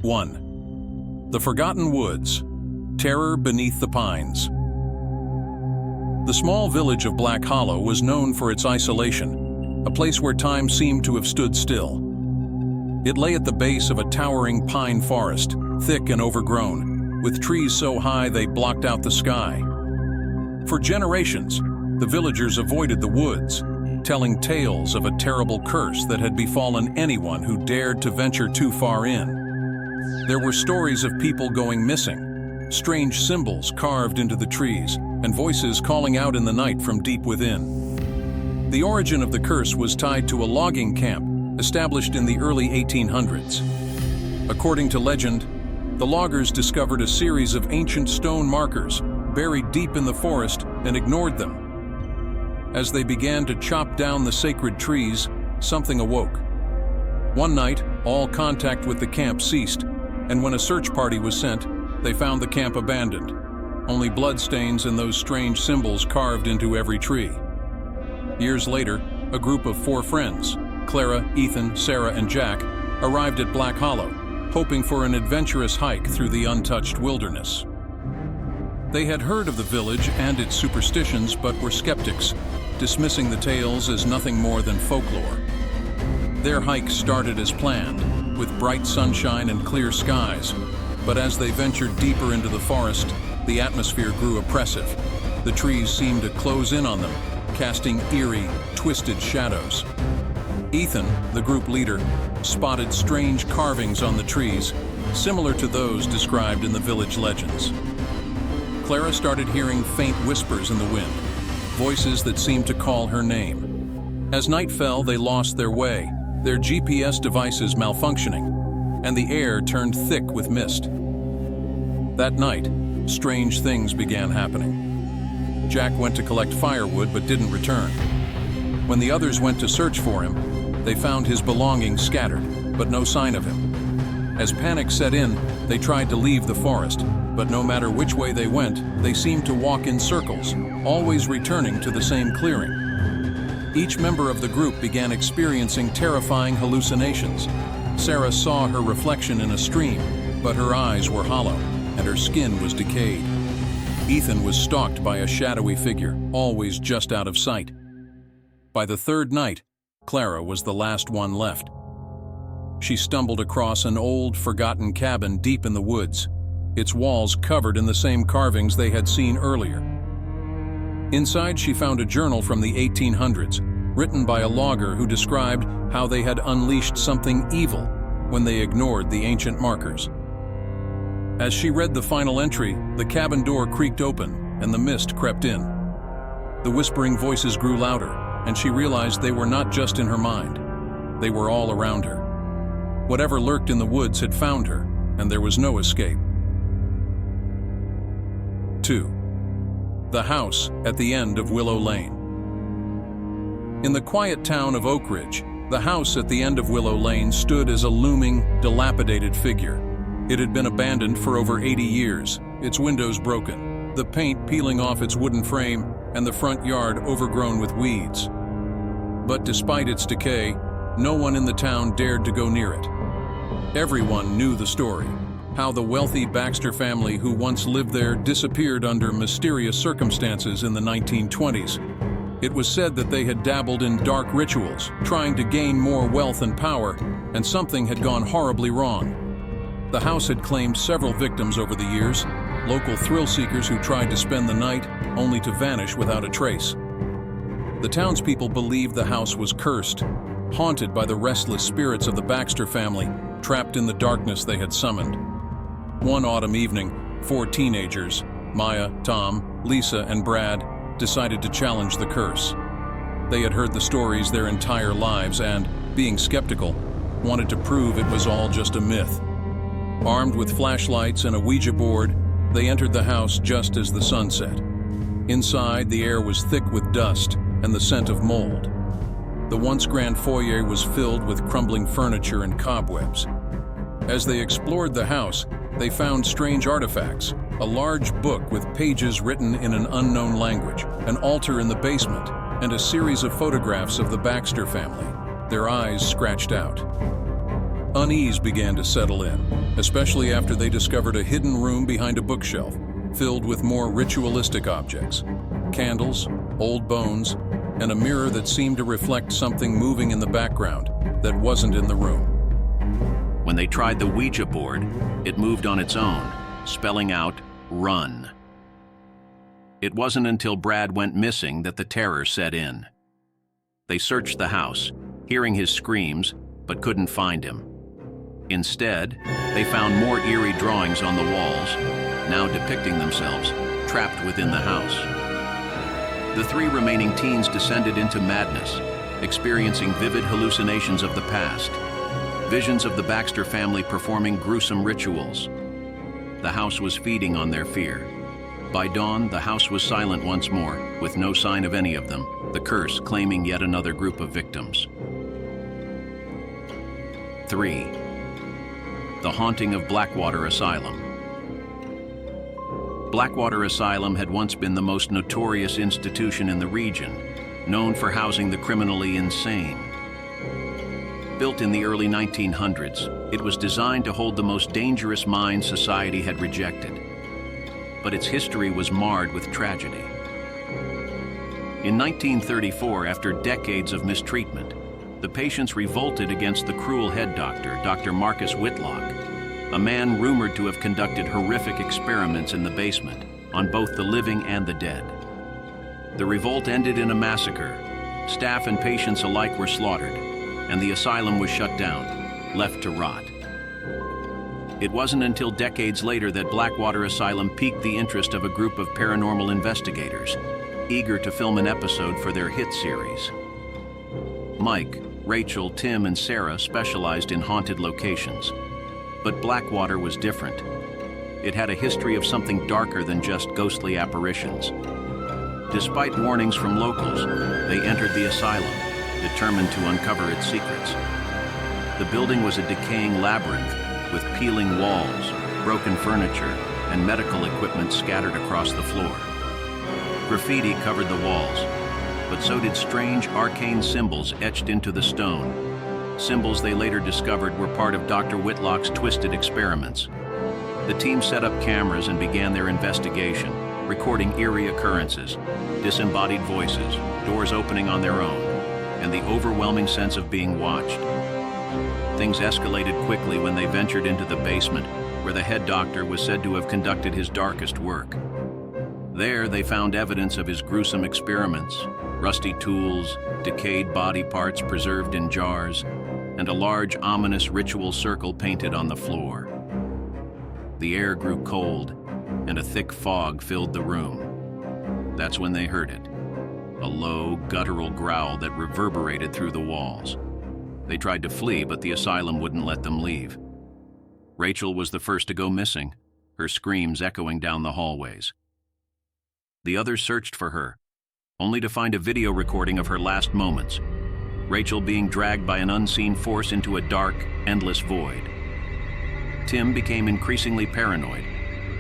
1. The Forgotten Woods. Terror Beneath the Pines. The small village of Black Hollow was known for its isolation, a place where time seemed to have stood still. It lay at the base of a towering pine forest, thick and overgrown, with trees so high they blocked out the sky. For generations, the villagers avoided the woods, telling tales of a terrible curse that had befallen anyone who dared to venture too far in. There were stories of people going missing, strange symbols carved into the trees, and voices calling out in the night from deep within. The origin of the curse was tied to a logging camp established in the early 1800s. According to legend, the loggers discovered a series of ancient stone markers buried deep in the forest and ignored them. As they began to chop down the sacred trees, something awoke. One night, all contact with the camp ceased, and when a search party was sent, they found the camp abandoned, only bloodstains and those strange symbols carved into every tree. Years later, a group of 4 friends, Clara, Ethan, Sarah, and Jack, arrived at Black Hollow, hoping for an adventurous hike through the untouched wilderness. They had heard of the village and its superstitions but were skeptics, dismissing the tales as nothing more than folklore. Their hike started as planned, with bright sunshine and clear skies, but as they ventured deeper into the forest, the atmosphere grew oppressive. The trees seemed to close in on them, casting eerie, twisted shadows. Ethan, the group leader, spotted strange carvings on the trees, similar to those described in the village legends. Clara started hearing faint whispers in the wind, voices that seemed to call her name. As night fell, they lost their way, their GPS devices malfunctioning, and the air turned thick with mist. That night, strange things began happening. Jack went to collect firewood but didn't return. When the others went to search for him, they found his belongings scattered, but no sign of him. As panic set in, they tried to leave the forest, but no matter which way they went, they seemed to walk in circles, always returning to the same clearing. Each member of the group began experiencing terrifying hallucinations. Sarah saw her reflection in a stream, but her eyes were hollow, and her skin was decayed. Ethan was stalked by a shadowy figure, always just out of sight. By the 3rd night, Clara was the last one left. She stumbled across an old, forgotten cabin deep in the woods, its walls covered in the same carvings they had seen earlier. Inside, she found a journal from the 1800s, written by a logger who described how they had unleashed something evil when they ignored the ancient markers. As she read the final entry, the cabin door creaked open and the mist crept in. The whispering voices grew louder, and she realized they were not just in her mind. They were all around her. Whatever lurked in the woods had found her, and there was no escape. 2. The House at the End of Willow Lane. In the quiet town of Oak Ridge, the house at the end of Willow Lane stood as a looming, dilapidated figure. It had been abandoned for over 80 years, its windows broken, the paint peeling off its wooden frame, and the front yard overgrown with weeds. But despite its decay, no one in the town dared to go near it. Everyone knew the story, how the wealthy Baxter family who once lived there disappeared under mysterious circumstances in the 1920s. It was said that they had dabbled in dark rituals, trying to gain more wealth and power, and something had gone horribly wrong. The house had claimed several victims over the years, local thrill-seekers who tried to spend the night only to vanish without a trace. The townspeople believed the house was cursed, haunted by the restless spirits of the Baxter family, trapped in the darkness they had summoned. One autumn evening, 4 teenagers, Maya, Tom, Lisa, and Brad, decided to challenge the curse. They had heard the stories their entire lives and, being skeptical, wanted to prove it was all just a myth. Armed with flashlights and a Ouija board, they entered the house just as the sun set. Inside, the air was thick with dust and the scent of mold. The once grand foyer was filled with crumbling furniture and cobwebs. As they explored the house, they found strange artifacts, a large book with pages written in an unknown language, an altar in the basement, and a series of photographs of the Baxter family, their eyes scratched out. Unease began to settle in, especially after they discovered a hidden room behind a bookshelf, filled with more ritualistic objects, candles, old bones, and a mirror that seemed to reflect something moving in the background that wasn't in the room. When they tried the Ouija board, it moved on its own, spelling out, "Run." It wasn't until Brad went missing that the terror set in. They searched the house, hearing his screams, but couldn't find him. Instead, they found more eerie drawings on the walls, now depicting themselves trapped within the house. The three remaining teens descended into madness, experiencing vivid hallucinations of the past, visions of the Baxter family performing gruesome rituals. The house was feeding on their fear. By dawn, the house was silent once more, with no sign of any of them, the curse claiming yet another group of victims. 3. The Haunting of Blackwater Asylum. Blackwater Asylum had once been the most notorious institution in the region, known for housing the criminally insane. Built in the early 1900s, it was designed to hold the most dangerous minds society had rejected. But its history was marred with tragedy. In 1934, after decades of mistreatment, the patients revolted against the cruel head doctor, Dr. Marcus Whitlock, a man rumored to have conducted horrific experiments in the basement on both the living and the dead. The revolt ended in a massacre. Staff and patients alike were slaughtered, and the asylum was shut down, left to rot. It wasn't until decades later that Blackwater Asylum piqued the interest of a group of paranormal investigators, eager to film an episode for their hit series. Mike, Rachel, Tim, and Sarah specialized in haunted locations. But Blackwater was different. It had a history of something darker than just ghostly apparitions. Despite warnings from locals, they entered the asylum, determined to uncover its secrets. The building was a decaying labyrinth with peeling walls, broken furniture, and medical equipment scattered across the floor. Graffiti covered the walls, but so did strange arcane symbols etched into the stone. Symbols they later discovered were part of Dr. Whitlock's twisted experiments. The team set up cameras and began their investigation, recording eerie occurrences, disembodied voices, doors opening on their own, and the overwhelming sense of being watched. Things escalated quickly when they ventured into the basement, where the head doctor was said to have conducted his darkest work. There, they found evidence of his gruesome experiments, rusty tools, decayed body parts preserved in jars, and a large, ominous ritual circle painted on the floor. The air grew cold, and a thick fog filled the room. That's when they heard it, a low, guttural growl that reverberated through the walls. They tried to flee, but the asylum wouldn't let them leave. Rachel was the first to go missing, her screams echoing down the hallways. The others searched for her, only to find a video recording of her last moments, Rachel being dragged by an unseen force into a dark, endless void. Tim became increasingly paranoid,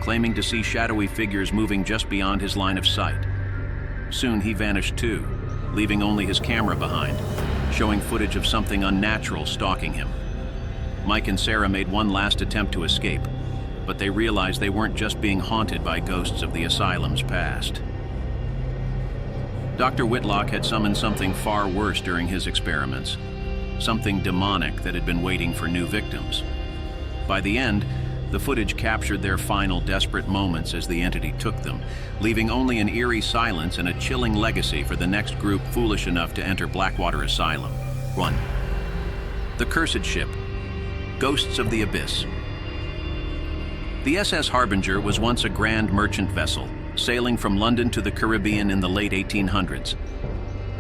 claiming to see shadowy figures moving just beyond his line of sight. Soon he vanished too, leaving only his camera behind, showing footage of something unnatural stalking him. Mike and Sarah made one last attempt to escape, but they realized they weren't just being haunted by ghosts of the asylum's past. Dr. Whitlock had summoned something far worse during his experiments, something demonic that had been waiting for new victims. By the end, the footage captured their final desperate moments as the entity took them, leaving only an eerie silence and a chilling legacy for the next group foolish enough to enter Blackwater Asylum. 1. The Cursed Ship. Ghosts of the Abyss. The SS Harbinger was once a grand merchant vessel, sailing from London to the Caribbean in the late 1800s.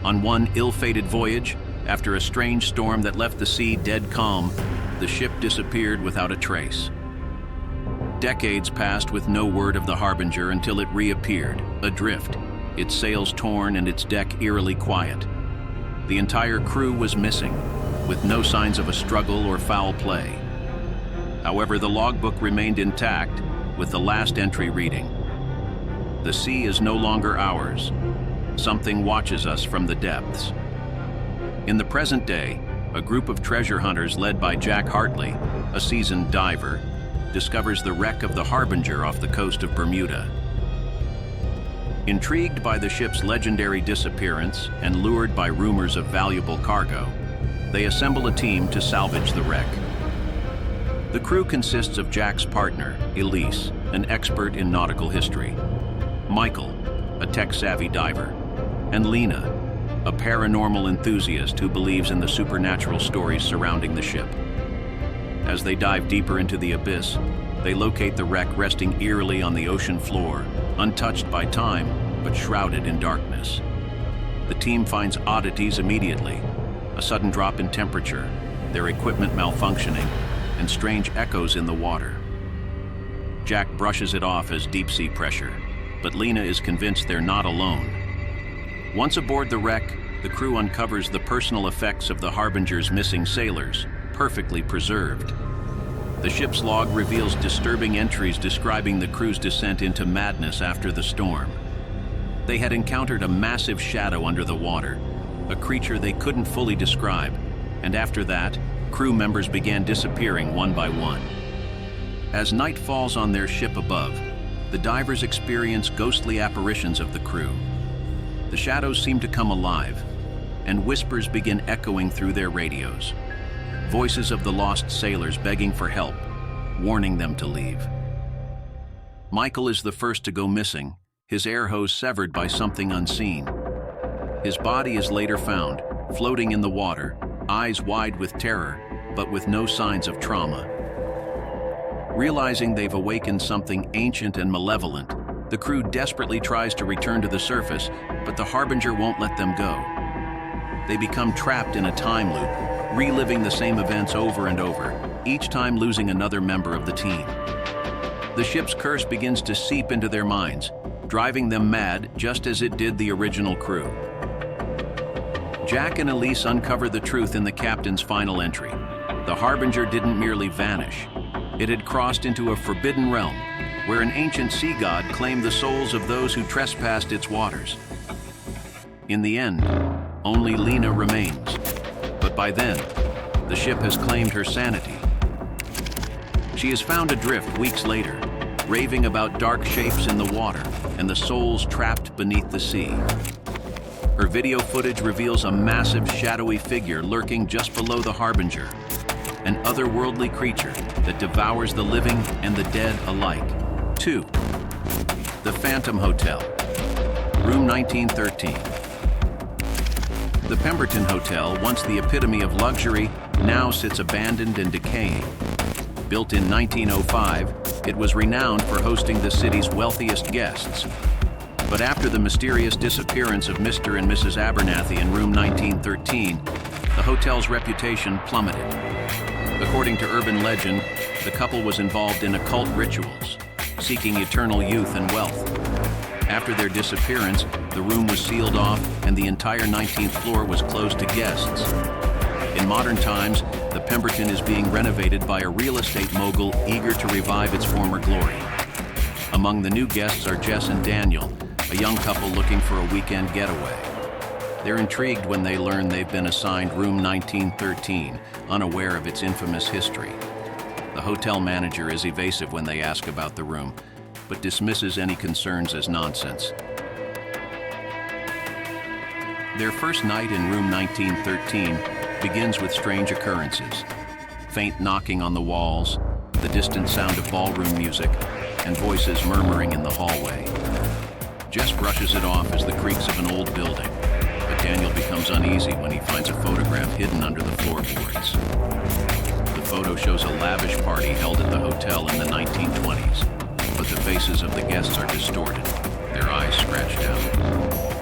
On one ill-fated voyage, after a strange storm that left the sea dead calm, the ship disappeared without a trace. Decades passed with no word of the Harbinger until it reappeared, adrift, its sails torn and its deck eerily quiet. The entire crew was missing, with no signs of a struggle or foul play. However, the logbook remained intact, with the last entry reading, "The sea is no longer ours. Something watches us from the depths." In the present day, a group of treasure hunters led by Jack Hartley, a seasoned diver, discovers the wreck of the Harbinger off the coast of Bermuda. Intrigued by the ship's legendary disappearance and lured by rumors of valuable cargo, they assemble a team to salvage the wreck. The crew consists of Jack's partner, Elise, an expert in nautical history, Michael, a tech-savvy diver, and Lena, a paranormal enthusiast who believes in the supernatural stories surrounding the ship. As they dive deeper into the abyss, they locate the wreck resting eerily on the ocean floor, untouched by time, but shrouded in darkness. The team finds oddities immediately: a sudden drop in temperature, their equipment malfunctioning, and strange echoes in the water. Jack brushes it off as deep-sea pressure, but Lena is convinced they're not alone. Once aboard the wreck, the crew uncovers the personal effects of the Harbinger's missing sailors, perfectly preserved. The ship's log reveals disturbing entries describing the crew's descent into madness after the storm. They had encountered a massive shadow under the water, a creature they couldn't fully describe, and after that, crew members began disappearing one by one. As night falls on their ship above, the divers experience ghostly apparitions of the crew. The shadows seem to come alive, and whispers begin echoing through their radios. Voices of the lost sailors begging for help, warning them to leave. Michael is the first to go missing, his air hose severed by something unseen. His body is later found, floating in the water, eyes wide with terror, but with no signs of trauma. Realizing they've awakened something ancient and malevolent, the crew desperately tries to return to the surface, but the Harbinger won't let them go. They become trapped in a time loop, reliving the same events over and over, each time losing another member of the team. The ship's curse begins to seep into their minds, driving them mad just as it did the original crew. Jack and Elise uncover the truth in the captain's final entry. The Harbinger didn't merely vanish. It had crossed into a forbidden realm, where an ancient sea god claimed the souls of those who trespassed its waters. In the end, only Lena remains. But by then, the ship has claimed her sanity. She is found adrift weeks later, raving about dark shapes in the water and the souls trapped beneath the sea. Her video footage reveals a massive shadowy figure lurking just below the Harbinger, an otherworldly creature that devours the living and the dead alike. 2. The Phantom Hotel, Room 1913. The Pemberton Hotel, once the epitome of luxury, now sits abandoned and decaying. Built in 1905, it was renowned for hosting the city's wealthiest guests. But after the mysterious disappearance of Mr. and Mrs. Abernathy in room 1913, the hotel's reputation plummeted. According to urban legend, the couple was involved in occult rituals, seeking eternal youth and wealth. After their disappearance, the room was sealed off and the entire 19th floor was closed to guests. In modern times, the Pemberton is being renovated by a real estate mogul eager to revive its former glory. Among the new guests are Jess and Daniel, a young couple looking for a weekend getaway. They're intrigued when they learn they've been assigned room 1913, unaware of its infamous history. The hotel manager is evasive when they ask about the room, but dismisses any concerns as nonsense. Their first night in room 1913 begins with strange occurrences. Faint knocking on the walls, the distant sound of ballroom music, and voices murmuring in the hallway. Jess brushes it off as the creaks of an old building, but Daniel becomes uneasy when he finds a photograph hidden under the floorboards. The photo shows a lavish party held at the hotel in the 1920s, but the faces of the guests are distorted, their eyes scratched out.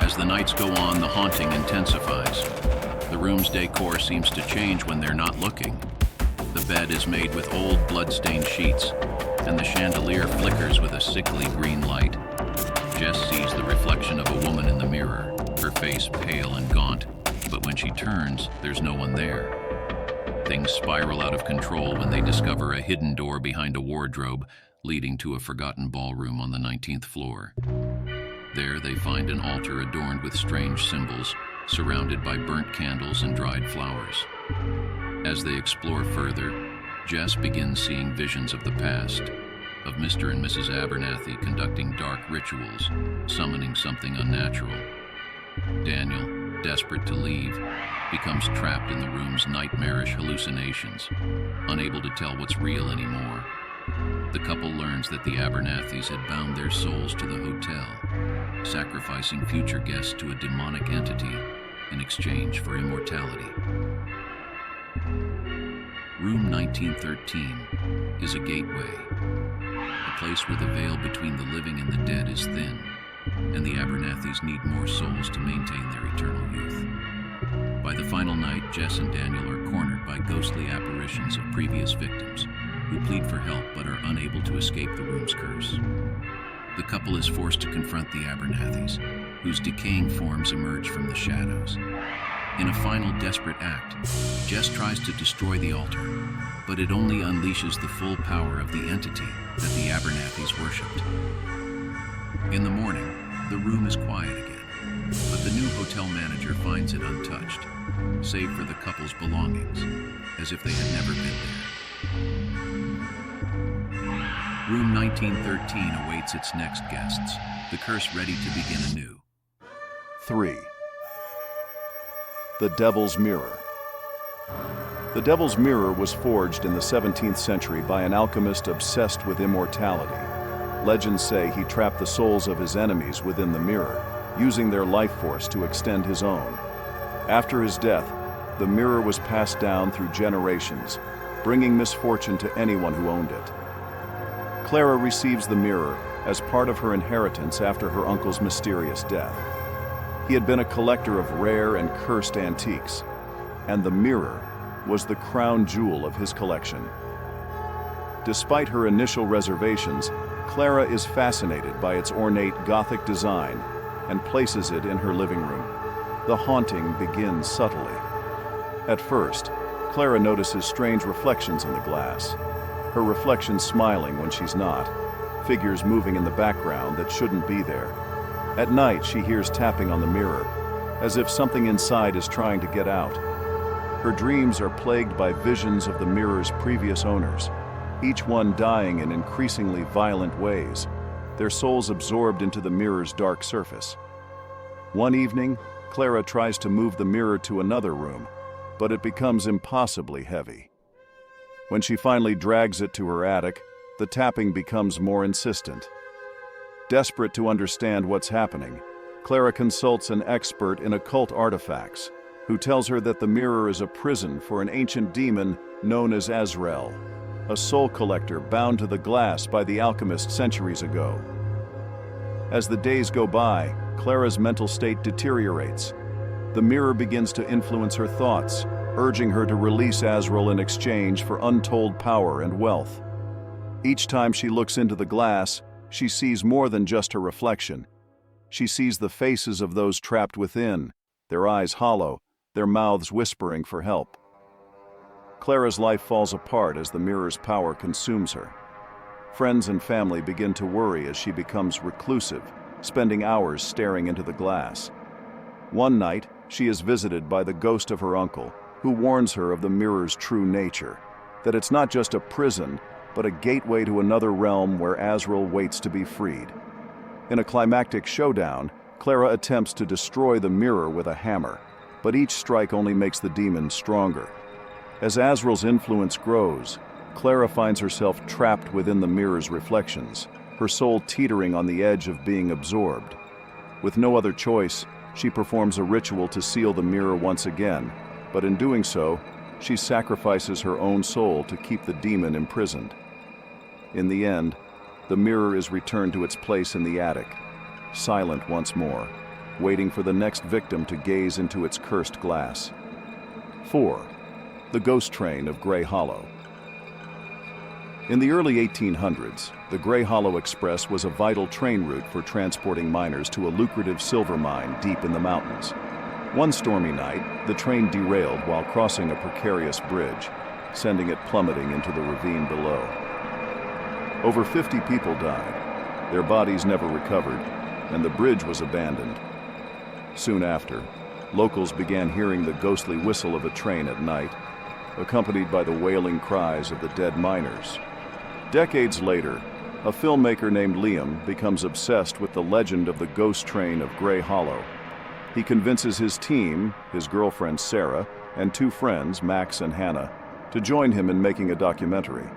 As the nights go on, the haunting intensifies. The room's decor seems to change when they're not looking. The bed is made with old blood-stained sheets, and the chandelier flickers with a sickly green light. Jess sees the reflection of a woman in the mirror, her face pale and gaunt, but when she turns, there's no one there. Things spiral out of control when they discover a hidden door behind a wardrobe leading to a forgotten ballroom on the 19th floor. There they find an altar adorned with strange symbols, surrounded by burnt candles and dried flowers. As they explore further, Jess begins seeing visions of the past, of Mr. and Mrs. Abernathy conducting dark rituals, summoning something unnatural. Daniel, desperate to leave, becomes trapped in the room's nightmarish hallucinations, unable to tell what's real anymore. The couple learns that the Abernathys had bound their souls to the hotel, sacrificing future guests to a demonic entity in exchange for immortality. Room 1913 is a gateway, a place where the veil between the living and the dead is thin, and the Abernathys need more souls to maintain their eternal youth. By the final night, Jess and Daniel are cornered by ghostly apparitions of previous victims, who plead for help but are unable to escape the room's curse. The couple is forced to confront the Abernathys, whose decaying forms emerge from the shadows. In a final desperate act, Jess tries to destroy the altar, but it only unleashes the full power of the entity that the Abernathys worshipped. In the morning, the room is quiet again, but the new hotel manager finds it untouched, save for the couple's belongings, as if they had never been there. Room 1913 awaits its next guests, the curse ready to begin anew. 3. The Devil's Mirror. The Devil's Mirror was forged in the 17th century by an alchemist obsessed with immortality. Legends say he trapped the souls of his enemies within the mirror, using their life force to extend his own. After his death, the mirror was passed down through generations, bringing misfortune to anyone who owned it. Clara receives the mirror as part of her inheritance after her uncle's mysterious death. He had been a collector of rare and cursed antiques, and the mirror was the crown jewel of his collection. Despite her initial reservations, Clara is fascinated by its ornate Gothic design and places it in her living room. The haunting begins subtly. At first, Clara notices strange reflections in the glass. Her reflection smiling when she's not, figures moving in the background that shouldn't be there. At night, she hears tapping on the mirror, as if something inside is trying to get out. Her dreams are plagued by visions of the mirror's previous owners, each one dying in increasingly violent ways, their souls absorbed into the mirror's dark surface. One evening, Clara tries to move the mirror to another room, but it becomes impossibly heavy. When she finally drags it to her attic, the tapping becomes more insistent. Desperate to understand what's happening, Clara consults an expert in occult artifacts, who tells her that the mirror is a prison for an ancient demon known as Azrael, a soul collector bound to the glass by the alchemist centuries ago. As the days go by, Clara's mental state deteriorates. The mirror begins to influence her thoughts, urging her to release Azrael in exchange for untold power and wealth. Each time she looks into the glass, she sees more than just her reflection. She sees the faces of those trapped within, their eyes hollow, their mouths whispering for help. Clara's life falls apart as the mirror's power consumes her. Friends and family begin to worry as she becomes reclusive, spending hours staring into the glass. One night, she is visited by the ghost of her uncle, who warns her of the mirror's true nature, that it's not just a prison, but a gateway to another realm where Azrael waits to be freed. In a climactic showdown, Clara attempts to destroy the mirror with a hammer, but each strike only makes the demon stronger. As Azrael's influence grows, Clara finds herself trapped within the mirror's reflections, her soul teetering on the edge of being absorbed. With no other choice, she performs a ritual to seal the mirror once again, but in doing so, she sacrifices her own soul to keep the demon imprisoned. In the end, the mirror is returned to its place in the attic, silent once more, waiting for the next victim to gaze into its cursed glass. 4. The Ghost Train of Grey Hollow. In the early 1800s, the Grey Hollow Express was a vital train route for transporting miners to a lucrative silver mine deep in the mountains. One stormy night, the train derailed while crossing a precarious bridge, sending it plummeting into the ravine below. Over 50 people died, their bodies never recovered, and the bridge was abandoned. Soon after, Locals began hearing the ghostly whistle of a train at night, accompanied by the wailing cries of the dead miners. Decades later, a filmmaker named Liam becomes obsessed with the legend of the ghost train of Gray Hollow. He convinces his team, his girlfriend Sarah, and two friends, Max and Hannah, to join him in making a documentary.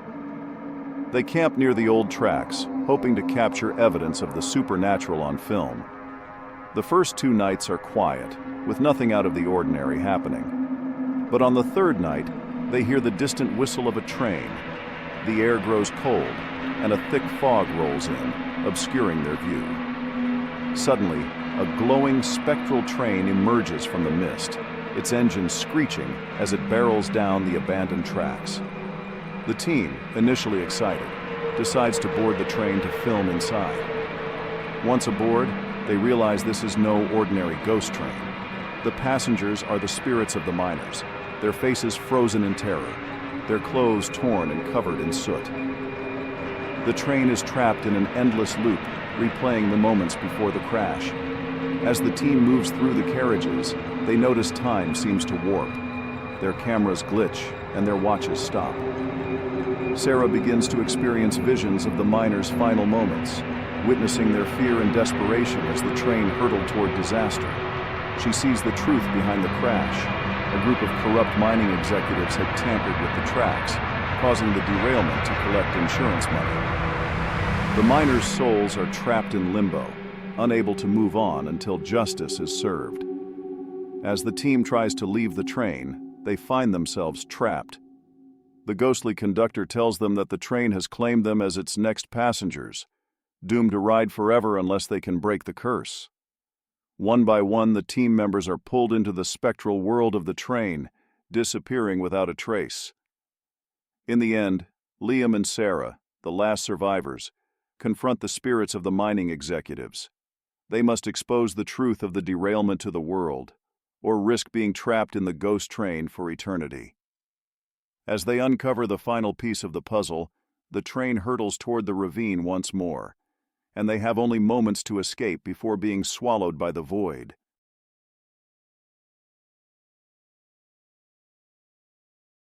They camp near the old tracks, hoping to capture evidence of the supernatural on film. The first 2 nights are quiet, with nothing out of the ordinary happening. But on the 3rd night, they hear the distant whistle of a train. The air grows cold, and a thick fog rolls in, obscuring their view. Suddenly, a glowing spectral train emerges from the mist, its engine screeching as it barrels down the abandoned tracks. The team, initially excited, decides to board the train to film inside. Once aboard, they realize this is no ordinary ghost train. The passengers are the spirits of the miners, their faces frozen in terror, their clothes torn and covered in soot. The train is trapped in an endless loop, replaying the moments before the crash. As the team moves through the carriages, they notice time seems to warp. Their cameras glitch and their watches stop. Sarah begins to experience visions of the miners' final moments, witnessing their fear and desperation as the train hurtled toward disaster. She sees the truth behind the crash. A group of corrupt mining executives had tampered with the tracks, causing the derailment to collect insurance money. The miners' souls are trapped in limbo, unable to move on until justice is served. As the team tries to leave the train, they find themselves trapped. The ghostly conductor tells them that the train has claimed them as its next passengers, doomed to ride forever unless they can break the curse. One by one, the team members are pulled into the spectral world of the train, disappearing without a trace. In the end, Liam and Sarah, the last survivors, confront the spirits of the mining executives. They must expose the truth of the derailment to the world, or risk being trapped in the ghost train for eternity. As they uncover the final piece of the puzzle, the train hurtles toward the ravine once more, and they have only moments to escape before being swallowed by the void.